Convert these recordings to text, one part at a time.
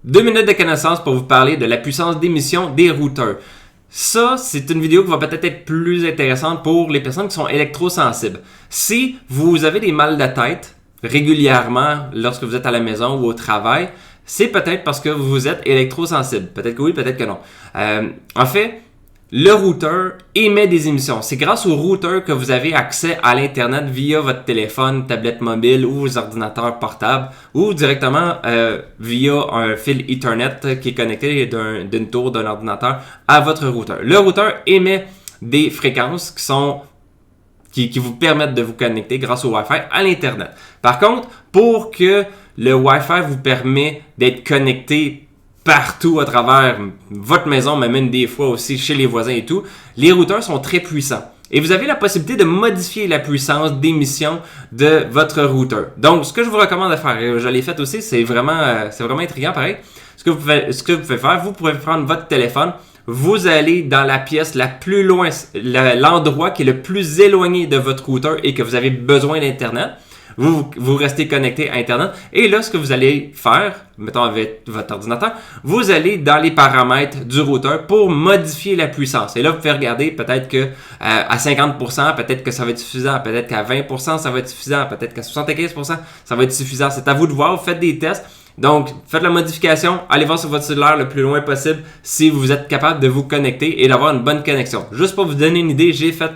2 minutes de connaissance pour vous parler de la puissance d'émission des routeurs. Ça, c'est une vidéo qui va peut-être être plus intéressante pour les personnes qui sont électrosensibles. Si vous avez des mal de tête régulièrement lorsque vous êtes à la maison ou au travail, c'est peut-être parce que vous êtes électrosensible. Peut-être que oui, peut-être que non. En fait, le routeur émet des émissions. C'est grâce au routeur que vous avez accès à l'Internet via votre téléphone, tablette mobile ou vos ordinateurs portables ou directement via un fil Ethernet qui est connecté d'une tour d'un ordinateur à votre routeur. Le routeur émet des fréquences qui vous permettent de vous connecter grâce au Wi-Fi à l'Internet. Par contre, pour que le Wi-Fi vous permet d'être connecté partout à travers votre maison, mais même des fois aussi chez les voisins et tout, les routeurs sont très puissants. Et vous avez la possibilité de modifier la puissance d'émission de votre routeur. Donc, ce que je vous recommande de faire, je l'ai fait aussi, c'est vraiment intriguant pareil. Ce que vous pouvez faire, vous pouvez prendre votre téléphone, vous allez dans la pièce la plus loin, l'endroit qui est le plus éloigné de votre routeur et que vous avez besoin d'Internet. Vous restez connecté à Internet et là, ce que vous allez faire, mettons avec votre ordinateur, vous allez dans les paramètres du routeur pour modifier la puissance. Et là, vous pouvez regarder peut-être que à 50%, peut-être que ça va être suffisant, peut-être qu'à 20%, ça va être suffisant, peut-être qu'à 75%, ça va être suffisant. C'est à vous de voir, vous faites des tests. Donc, faites la modification, allez voir sur votre cellulaire le plus loin possible si vous êtes capable de vous connecter et d'avoir une bonne connexion. Juste pour vous donner une idée, j'ai fait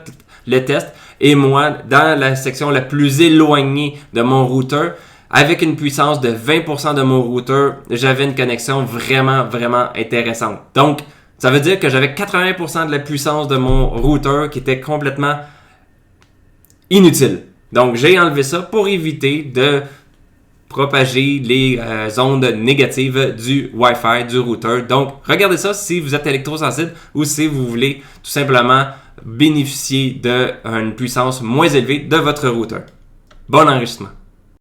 le test et moi, dans la section la plus éloignée de mon routeur, avec une puissance de 20% de mon routeur, j'avais une connexion vraiment intéressante. Donc, ça veut dire que j'avais 80% de la puissance de mon routeur qui était complètement inutile. Donc, j'ai enlevé ça pour éviter de propager les ondes négatives du Wi-Fi, du routeur. Donc, regardez ça si vous êtes électrosensible ou si vous voulez tout simplement bénéficier d'une puissance moins élevée de votre routeur. Bon enregistrement.